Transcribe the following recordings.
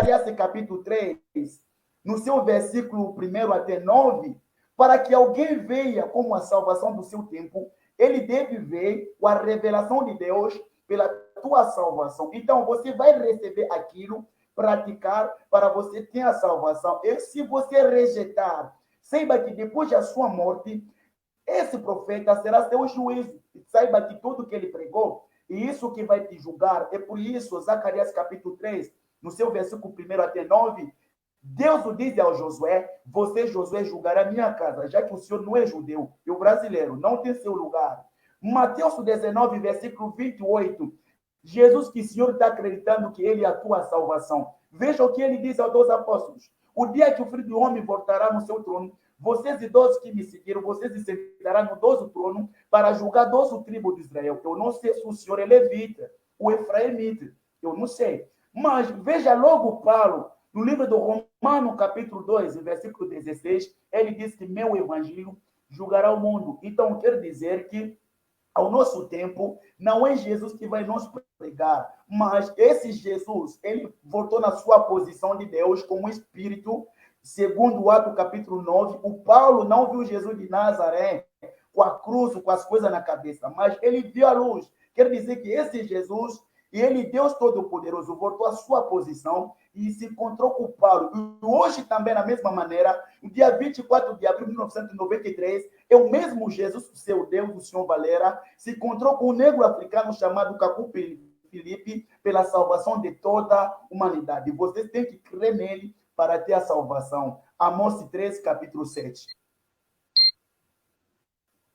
Zacarias capítulo 3, no seu versículo 1 até 9, para que alguém veja como a salvação do seu tempo, ele deve ver a revelação de Deus pela tua salvação. Então, você vai receber aquilo, praticar, para você ter a salvação. E se você rejeitar, saiba que depois da sua morte, esse profeta será seu juiz. Saiba que tudo que ele pregou, e isso que vai te julgar. É por isso, Zacarias capítulo 3, no seu versículo 1 até 9, Deus o diz ao Josué: você, Josué, julgará a minha casa, já que o senhor não é judeu, e o brasileiro não tem seu lugar. Mateus 19, versículo 28, Jesus, que o senhor está acreditando que ele é a tua salvação. Veja o que ele diz aos 2 apóstolos: o dia que o Filho do Homem voltará no seu trono, vocês idosos que me seguiram, vocês se sentarão no 12 trono para julgar 12 tribos de Israel. Eu não sei se o senhor é levita ou efraimita, eu não sei. Mas veja logo Paulo, no livro do Romano, capítulo 2, versículo 16, ele diz que meu evangelho julgará o mundo. Então, quer dizer que, ao nosso tempo, não é Jesus que vai nos pregar, mas esse Jesus, ele voltou na sua posição de Deus como Espírito, segundo o Atos capítulo 9, o Paulo não viu Jesus de Nazaré com a cruz, com as coisas na cabeça, mas ele viu a luz. Quer dizer que esse Jesus, ele, Deus Todo-Poderoso, voltou à sua posição e se encontrou com o Paulo. E hoje também, da mesma maneira, no dia 24 de abril de 1993, é o mesmo Jesus, seu Deus, o Senhor Valera, se encontrou com um negro africano chamado Cacu Felipe pela salvação de toda a humanidade. Vocês têm que crer nele para ter a salvação. Amós 13, capítulo 7.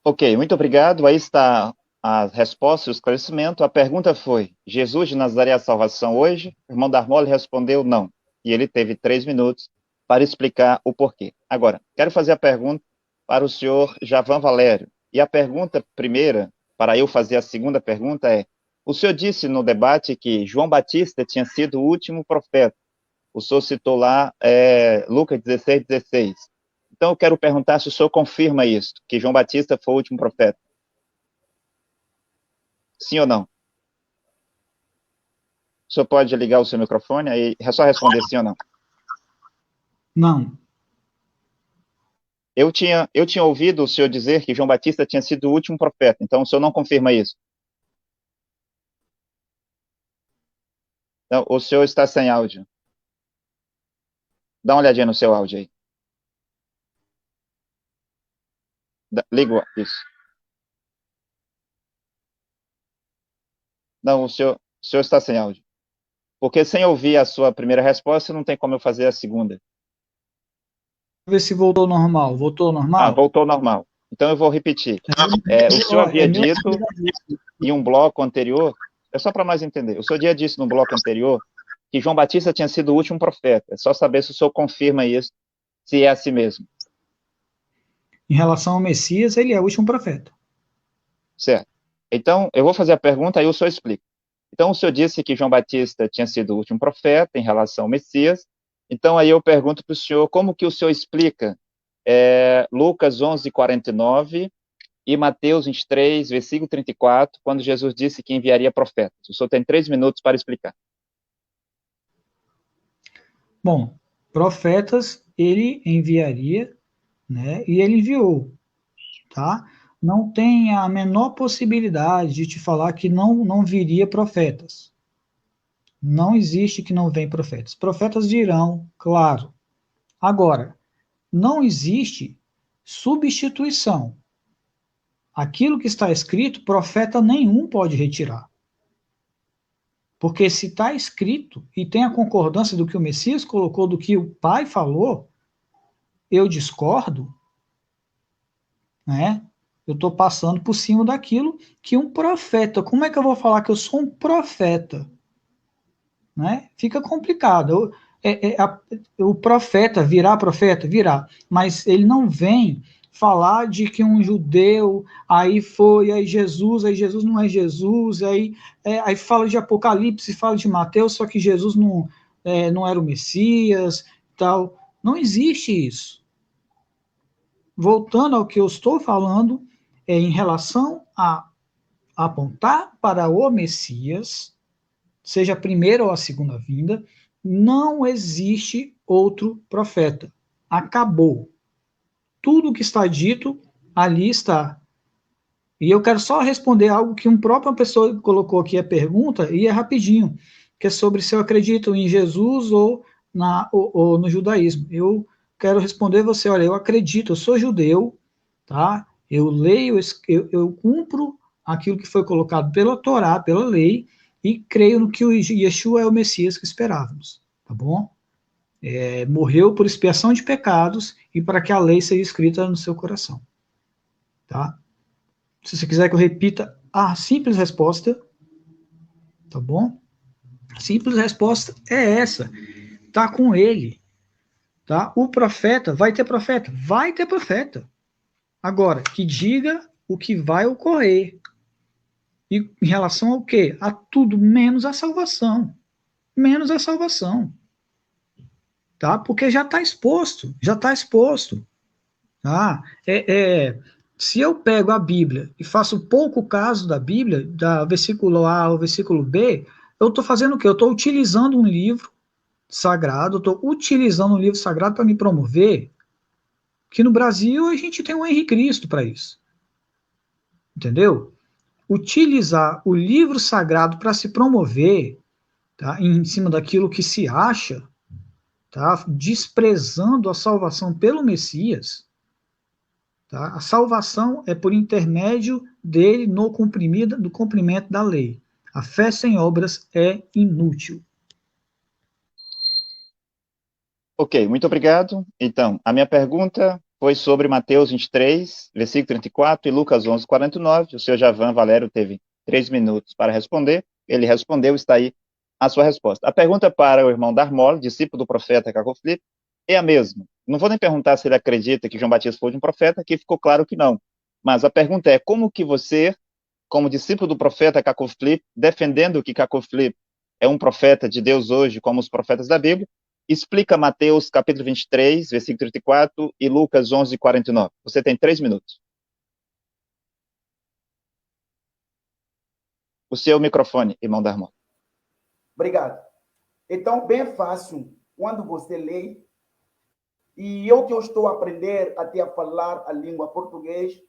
Ok, muito obrigado. Aí está a resposta e o esclarecimento. A pergunta foi: Jesus de Nazaré é a salvação hoje? O irmão Darmoli respondeu não. E ele teve 3 minutos para explicar o porquê. Agora, quero fazer a pergunta para o senhor Javan Valério. E a pergunta primeira, para eu fazer a segunda pergunta, é: o senhor disse no debate que João Batista tinha sido o último profeta. O senhor citou lá Lucas 16, 16. Então, eu quero perguntar se o senhor confirma isso, que João Batista foi o último profeta. Sim ou não? O senhor pode ligar o seu microfone aí, é só responder sim ou não. Não. Eu tinha ouvido o senhor dizer que João Batista tinha sido o último profeta, então o senhor não confirma isso. Então, o senhor está sem áudio. Dá uma olhadinha no seu áudio aí. Liga isso. Não, o senhor está sem áudio. Porque sem ouvir a sua primeira resposta, não tem como eu fazer a segunda. Ver se voltou normal. Voltou normal? Voltou normal. Então eu vou repetir. O senhor havia dito em um bloco anterior, é só para nós entender, o senhor já disse no bloco anterior que João Batista tinha sido o último profeta. É só saber se o senhor confirma isso, se é assim mesmo. Em relação ao Messias, ele é o último profeta. Certo. Então, eu vou fazer a pergunta, aí o senhor explica. Então, o senhor disse que João Batista tinha sido o último profeta em relação ao Messias. Então, aí eu pergunto para o senhor, como que o senhor explica Lucas 11, 49 e Mateus 23, versículo 34, quando Jesus disse que enviaria profetas? O senhor tem 3 minutos para explicar. Bom, profetas ele enviaria, né? E ele enviou, tá? Não tem a menor possibilidade de te falar que não viria profetas. Não existe que não vem profetas. Profetas virão, claro. Agora, não existe substituição. Aquilo que está escrito, profeta nenhum pode retirar. Porque se está escrito e tem a concordância do que o Messias colocou, do que o Pai falou, eu discordo, né? Eu estou passando por cima daquilo que um profeta. Como é que eu vou falar que eu sou um profeta? Né? Fica complicado. O profeta virá profeta? Virá. Mas ele não vem falar de que um judeu, aí Jesus não é Jesus, aí fala de Apocalipse, fala de Mateus, só que Jesus não era o Messias, tal. Não existe isso. Voltando ao que eu estou falando, em relação a apontar para o Messias, seja a primeira ou a segunda vinda, Não existe outro profeta. Acabou. Tudo que está dito, ali está. E eu quero só responder algo que uma própria pessoa colocou aqui a pergunta, e é rapidinho, que é sobre se eu acredito em Jesus ou no judaísmo. Eu quero responder você, olha, eu acredito, eu sou judeu, tá? Eu leio, eu cumpro aquilo que foi colocado pela Torá, pela lei, e creio no que o Yeshua é o Messias que esperávamos, tá bom? Morreu por expiação de pecados e para que a lei seja escrita no seu coração, tá? Se você quiser que eu repita a simples resposta, tá bom? A simples resposta é essa. Tá com ele, tá? O profeta, vai ter profeta? Vai ter profeta. Agora, que diga o que vai ocorrer. E em relação ao quê? A tudo menos a salvação. Menos a salvação. Tá? Porque já está exposto. Já está exposto. Tá? Se eu pego a Bíblia e faço pouco caso da Bíblia, da versículo A ao versículo B, eu estou fazendo o quê? Eu estou utilizando um livro sagrado, estou utilizando um livro sagrado para me promover, que no Brasil a gente tem um Henri Cristo para isso. Entendeu? Utilizar o livro sagrado para se promover, tá? Em cima daquilo que se acha, tá? Desprezando a salvação pelo Messias. Tá? A salvação é por intermédio dele no cumprimento da lei. A fé sem obras é inútil. Ok, muito obrigado. Então, a minha pergunta foi sobre Mateus 23, versículo 34 e Lucas 11, 49. O senhor Javan Valério teve 3 minutos para responder. Ele respondeu, está aí a sua resposta. A pergunta para o irmão Darmol, discípulo do profeta Caco Filipe, é a mesma. Não vou nem perguntar se ele acredita que João Batista foi um profeta, que ficou claro que não. Mas a pergunta é, como que você, como discípulo do profeta Caco Filipe, defendendo que Caco Filipe é um profeta de Deus hoje, como os profetas da Bíblia, explica Mateus capítulo 23, versículo 34 e Lucas 11, 49. Você tem 3 minutos. O seu microfone, irmão Darmon. Obrigado. Então, bem fácil, quando você lê, e eu que eu estou a aprender até a falar a língua portuguesa,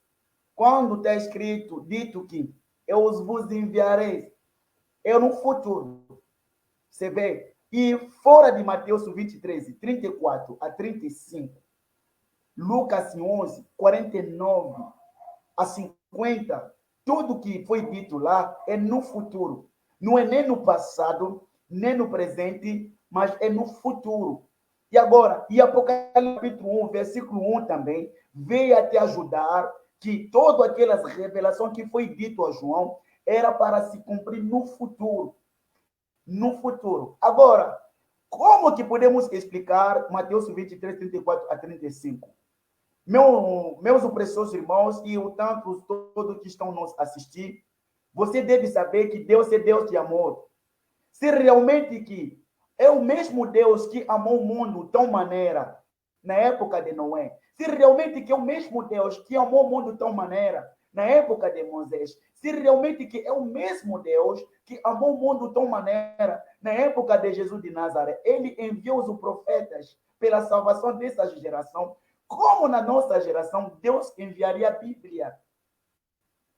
quando está escrito, dito que eu vos enviarei, eu no futuro, você vê, e fora de Mateus 23, 34 a 35, Lucas 11, 49 a 50, tudo que foi dito lá é no futuro. Não é nem no passado, nem no presente, mas é no futuro. E agora, e Apocalipse capítulo 1, versículo 1 também, veio a te ajudar que todas aquelas revelações que foi dito a João era para se cumprir no futuro. No futuro. Agora, como que podemos explicar Mateus 23, 34 a 35? Meus opressores irmãos e o tantos todos que estão nos assistir, você deve saber que Deus é Deus de amor. Se realmente que é o mesmo Deus que amou o mundo de tal maneira na época de Noé, se realmente que é o mesmo Deus que amou o mundo de tal maneira na época de Moisés, se realmente que é o mesmo Deus que amou o mundo de tal maneira na época de Jesus de Nazaré, ele enviou os profetas pela salvação dessa geração. Como na nossa geração Deus enviaria a Bíblia?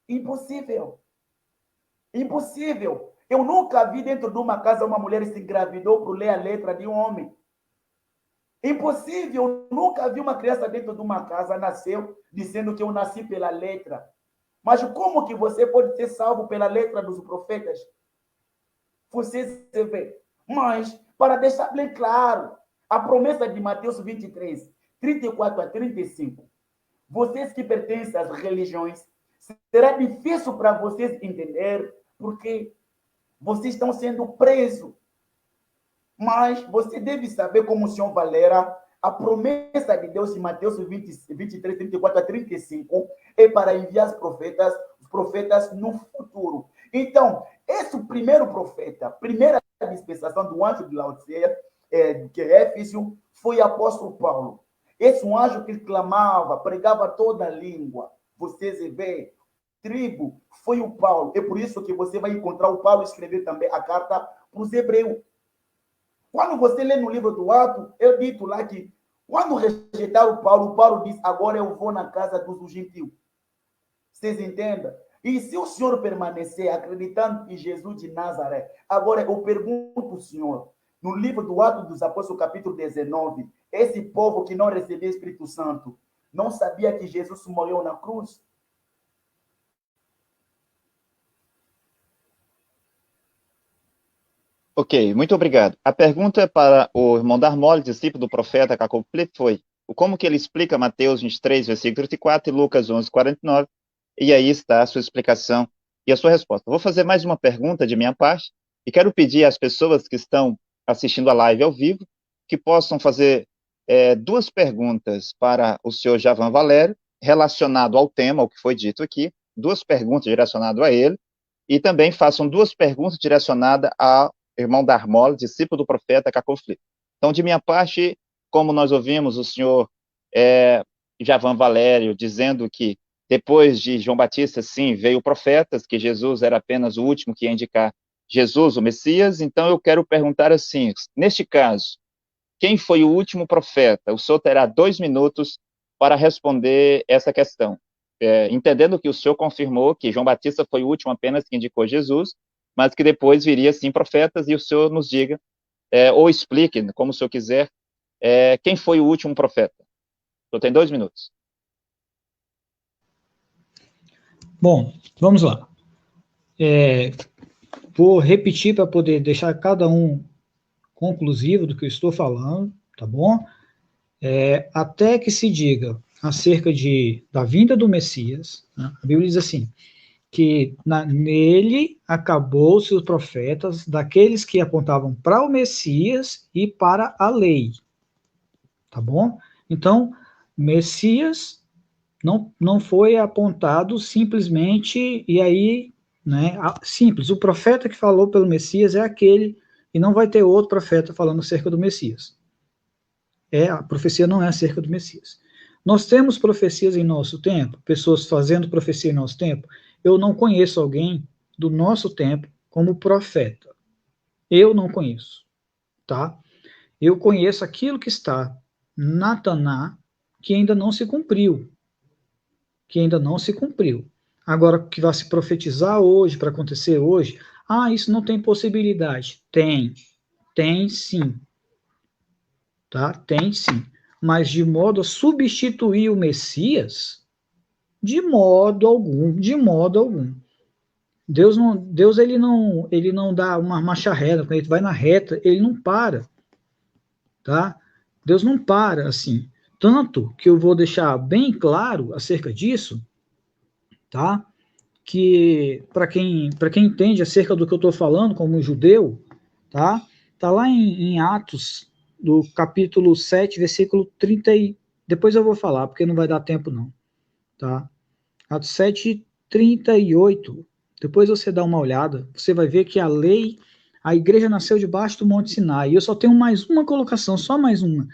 Impossível. Impossível. Eu nunca vi dentro de uma casa uma mulher se engravidou por ler a letra de um homem. Impossível. Eu nunca vi uma criança dentro de uma casa nasceu dizendo que eu nasci pela letra. Mas como que você pode ser salvo pela letra dos profetas? Você vê. Mas, para deixar bem claro, a promessa de Mateus 23, 34 a 35, vocês que pertencem às religiões, será difícil para vocês entender porque vocês estão sendo presos. Mas você deve saber, como o senhor Valera, a promessa de Deus em Mateus 23, 34 a 35 é para enviar os profetas no futuro. Então, esse primeiro profeta, primeira dispensação do anjo de Laodiceia, que é Éfeso, foi o apóstolo Paulo. Esse um anjo que clamava, pregava toda a língua. Vocês veem, tribo, foi o Paulo. É por isso que você vai encontrar o Paulo escrever também a carta para os hebreus. Quando você lê no livro do Atos, eu dito lá que quando rejeitaram Paulo, Paulo disse, agora eu vou na casa dos gentios. Vocês entendem? E se o senhor permanecer acreditando em Jesus de Nazaré, agora eu pergunto ao senhor, no livro do Atos dos Apóstolos, capítulo 19, esse povo que não recebeu o Espírito Santo, não sabia que Jesus morreu na cruz? Ok, muito obrigado. A pergunta para o irmão Darmoli, discípulo do profeta Caco Filipe, foi como que ele explica Mateus 23, versículo 34 e Lucas 11, 49, e aí está a sua explicação e a sua resposta. Vou fazer mais uma pergunta de minha parte e quero pedir às pessoas que estão assistindo a live ao vivo que possam fazer duas perguntas para o senhor Javan Valério, relacionado ao tema, o que foi dito aqui, duas perguntas direcionadas a ele, e também façam duas perguntas direcionadas ao irmão Darmoli, discípulo do profeta Caco Filipe. Então, de minha parte, como nós ouvimos o senhor Javan Valério dizendo que depois de João Batista, sim, veio profetas, que Jesus era apenas o último que ia indicar Jesus, o Messias, então eu quero perguntar assim, neste caso, quem foi o último profeta? O senhor terá 2 minutos para responder essa questão. Entendendo que o senhor confirmou que João Batista foi o último apenas que indicou Jesus, mas que depois viria, sim, profetas, e o senhor nos diga, ou explique, como o senhor quiser, quem foi o último profeta. O senhor tem 2 minutos. Bom, vamos lá. Vou repetir para poder deixar cada um conclusivo do que eu estou falando, tá bom? Até que se diga acerca da vinda do Messias, né? A Bíblia diz assim, que nele acabou-se os profetas daqueles que apontavam para o Messias e para a lei, tá bom? Então, Messias não foi apontado simplesmente, e aí, né, simples, o profeta que falou pelo Messias é aquele, e não vai ter outro profeta falando acerca do Messias. A profecia não é acerca do Messias. Nós temos profecias em nosso tempo, pessoas fazendo profecia em nosso tempo. Eu não conheço alguém do nosso tempo como profeta. Eu não conheço, tá? Eu conheço aquilo que está na Taná, que ainda não se cumpriu. Agora, o que vai se profetizar hoje, para acontecer hoje, isso não tem possibilidade. Tem sim. Tá? Tem sim. Mas de modo a substituir o Messias, de modo algum. Deus ele não dá uma marcha reta, quando ele vai na reta, ele não para, tá? Deus não para assim. Tanto que eu vou deixar bem claro acerca disso, tá? Que para quem entende acerca do que eu estou falando como judeu, tá? Tá lá em Atos, do capítulo 7, versículo 30 e... Depois eu vou falar, porque não vai dar tempo não, tá? Atos 7, 38. Depois você dá uma olhada, você vai ver que a igreja nasceu debaixo do Monte Sinai. E eu só tenho mais uma colocação, só mais uma.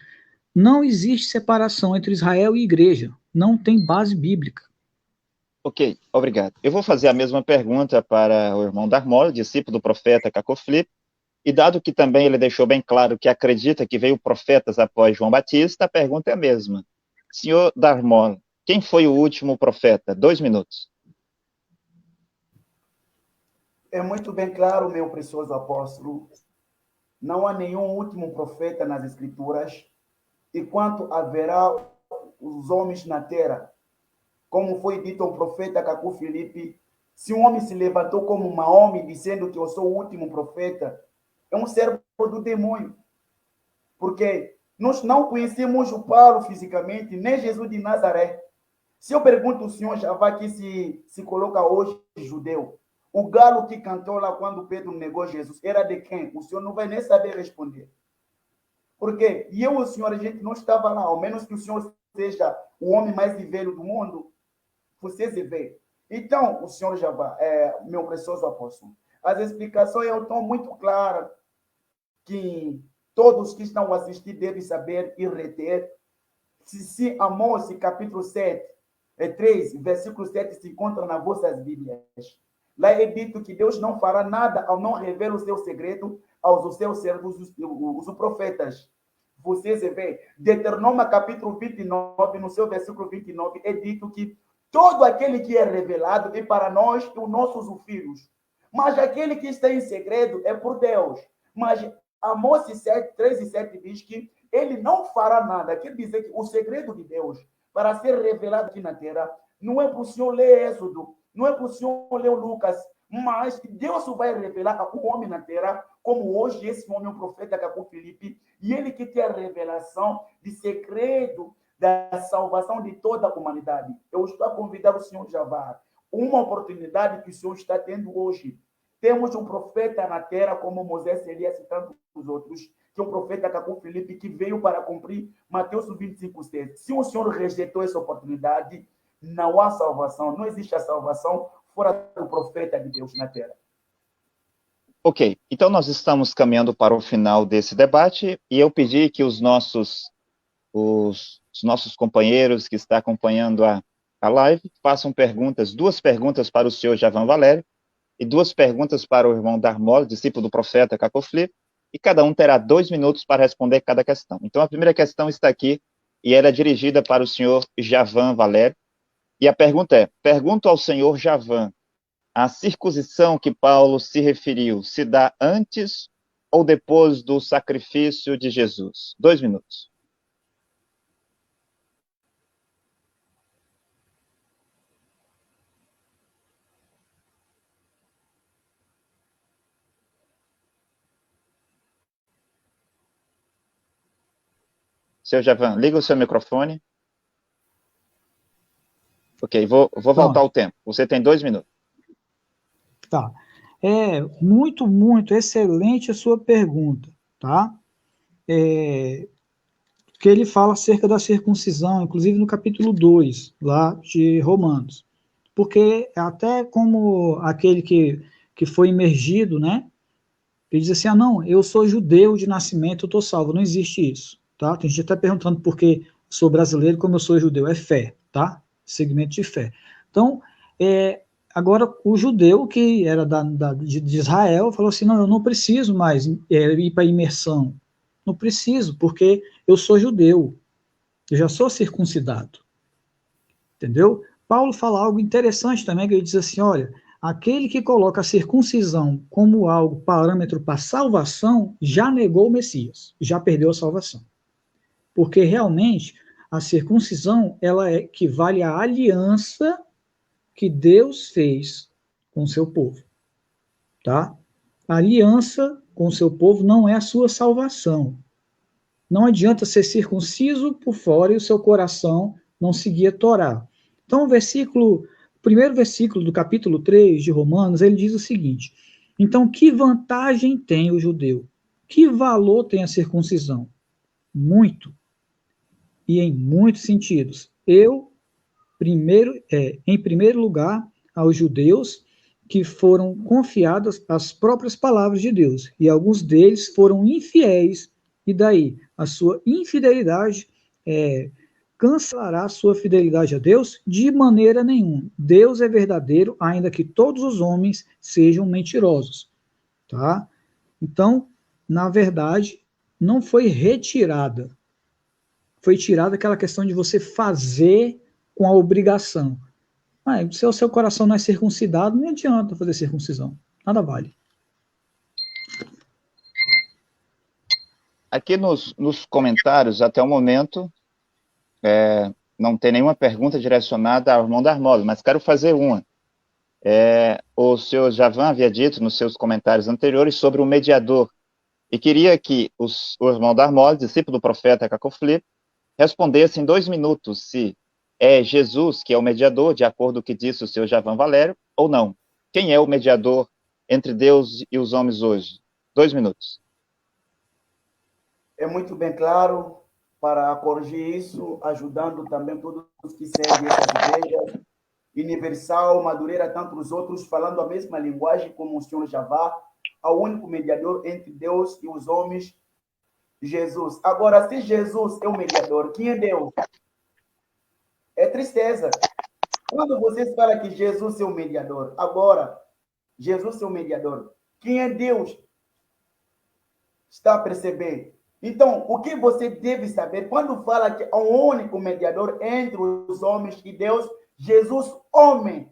Não existe separação entre Israel e igreja. Não tem base bíblica. Ok, obrigado. Eu vou fazer a mesma pergunta para o irmão Darmoli, discípulo do profeta Caco Filipe, e dado que também ele deixou bem claro que acredita que veio profetas após João Batista, a pergunta é a mesma. Senhor Darmoli, quem foi o último profeta? 2 minutos. É muito bem claro, meu precioso apóstolo, não há nenhum último profeta nas Escrituras, e quanto haverá os homens na terra, como foi dito ao profeta Caco Filipe, se um homem se levantou como Mahome dizendo que eu sou o último profeta, é um servo do demônio. Porque nós não conhecemos o Paulo fisicamente, nem Jesus de Nazaré. Se eu pergunto ao senhor Javá que se coloca hoje judeu, o galo que cantou lá quando Pedro negou Jesus era de quem? O senhor não vai nem saber responder. Porque eu e o senhor, a gente não estava lá, ao menos que o senhor seja o homem mais velho do mundo, você se vê. Então, o senhor Javá, meu precioso apóstolo, as explicações estão muito claras que todos que estão a assistir devem saber e reter. Se Amós, capítulo 7, 3, versículo 7, se encontra nas vossas Bíblias. Lá é dito que Deus não fará nada ao não revelar o seu segredo aos seus servos, os profetas. Vocês veem, Deuteronômio capítulo 29, no seu versículo 29, é dito que todo aquele que é revelado é para nós e os nossos filhos. Mas aquele que está em segredo é por Deus. Mas Amós 3 e 7 diz que ele não fará nada. Quer dizer que o segredo de Deus, para ser revelado aqui na terra, não é para o senhor ler Êxodo, não é para o senhor ler Lucas, mas Deus vai revelar a um homem na terra, como hoje esse homem, o profeta Cacô Filipe, e ele que tem a revelação de segredo da salvação de toda a humanidade. Eu estou a convidar o senhor Javar, uma oportunidade que o senhor está tendo hoje. Temos um profeta na terra, como Moisés, Elias e tantos outros, que é o profeta Cacô Filipe, que veio para cumprir Mateus 25:6. Se o senhor rejeitou essa oportunidade, não há salvação, não existe a salvação fora do profeta de Deus na terra. Ok, então nós estamos caminhando para o final desse debate e eu pedi que os nossos companheiros que estão acompanhando a live façam perguntas, 2 perguntas para o senhor Javan Valério e 2 perguntas para o irmão Darmol, discípulo do profeta Cacô Filipe, e cada um terá 2 minutos para responder cada questão. Então a primeira questão está aqui e ela é dirigida para o senhor Javan Valério. E a pergunta é: pergunto ao senhor Javan, a circuncisão que Paulo se referiu se dá antes ou depois do sacrifício de Jesus? 2 minutos. Seu Javan, liga o seu microfone. Ok, vou voltar o tempo. Você tem 2 minutos. Tá. É muito excelente a sua pergunta, tá? Que ele fala acerca da circuncisão, inclusive no capítulo 2, lá de Romanos. Porque até como aquele que foi imergido, né? Ele diz assim, não, eu sou judeu de nascimento, eu estou salvo. Não existe isso, tá? Tem gente até perguntando por que sou brasileiro, como eu sou judeu. É fé, tá? Segmento de fé. Então, agora o judeu que era de Israel falou assim, não, eu não preciso mais ir para a imersão. Não preciso, porque eu sou judeu. Eu já sou circuncidado. Entendeu? Paulo fala algo interessante também, que ele diz assim, olha, aquele que coloca a circuncisão como algo parâmetro para salvação, já negou o Messias, já perdeu a salvação. Porque realmente a circuncisão, ela equivale à aliança que Deus fez com o seu povo. Tá? A aliança com o seu povo não é a sua salvação. Não adianta ser circunciso por fora e o seu coração não seguir a Torá. Então, o primeiro versículo do capítulo 3 de Romanos, ele diz o seguinte: então, que vantagem tem o judeu? Que valor tem a circuncisão? Muito. E em muitos sentidos. Em primeiro lugar, aos judeus que foram confiadas as próprias palavras de Deus, e alguns deles foram infiéis, e daí a sua infidelidade cancelará a sua fidelidade a Deus? De maneira nenhuma. Deus é verdadeiro, ainda que todos os homens sejam mentirosos. Tá? Então, na verdade, não foi retirada. Foi tirada aquela questão de você fazer com a obrigação. Se o seu coração não é circuncidado, não adianta fazer circuncisão. Nada vale. Aqui nos comentários, até o momento, não tem nenhuma pergunta direcionada ao irmão Darmolo, mas quero fazer uma. O senhor Javan havia dito nos seus comentários anteriores sobre o mediador, e queria que o irmão Darmolo, discípulo do profeta Cacô Filipe, respondesse em 2 minutos se é Jesus que é o mediador, de acordo com o que disse o senhor Javan Valério, ou não. Quem é o mediador entre Deus e os homens hoje? 2 minutos. É muito bem claro para corrigir isso, ajudando também todos que seguem essa igreja, Universal, Madureira, tantos outros, falando a mesma linguagem como o senhor Javá, ao único mediador entre Deus e os homens, Jesus. Agora, se Jesus é o mediador, quem é Deus? É tristeza. Quando vocês falam que Jesus é o mediador, agora, Jesus é o mediador. Quem é Deus? Está a perceber? Então, o que você deve saber, quando fala que há um único mediador entre os homens e Deus, Jesus, homem.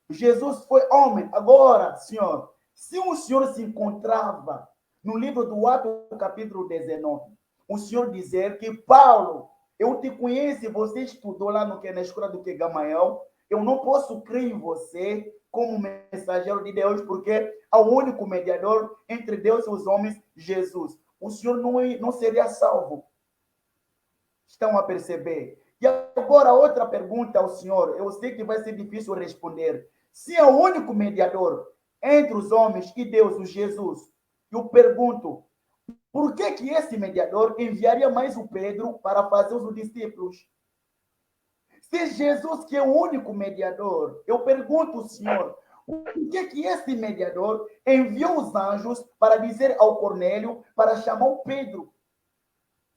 Jesus foi homem. Agora, Senhor, se o Senhor se encontrava no livro do Atos, capítulo 19, o Senhor dizer que Paulo, eu te conheço, você estudou lá na escola do que Gamaliel, eu não posso crer em você como mensageiro de Deus, porque há o único mediador entre Deus e os homens, Jesus. O Senhor não seria salvo. Estão a perceber? E agora, outra pergunta ao Senhor. Eu sei que vai ser difícil responder. Se é o único mediador entre os homens e Deus, o Jesus, eu pergunto, por que esse mediador enviaria mais o Pedro para fazer os discípulos? Se Jesus, que é o único mediador, eu pergunto, Senhor, por que esse mediador enviou os anjos para dizer ao Cornélio para chamar o Pedro?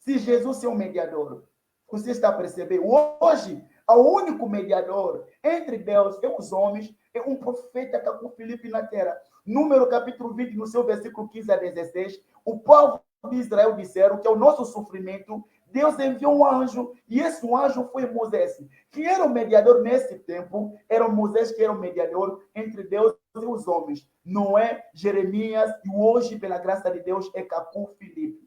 Se Jesus é o mediador. Você está a perceber? Hoje, o único mediador entre Deus e os homens é um profeta que é com Filipe na terra. Número capítulo 20, no seu versículo 15 a 16, o povo de Israel disseram que é o nosso sofrimento, Deus enviou um anjo, e esse anjo foi Moisés. Quem era o mediador nesse tempo? Era Moisés que era o mediador entre Deus e os homens. Noé, Jeremias, e hoje, pela graça de Deus, é Capu Filipe.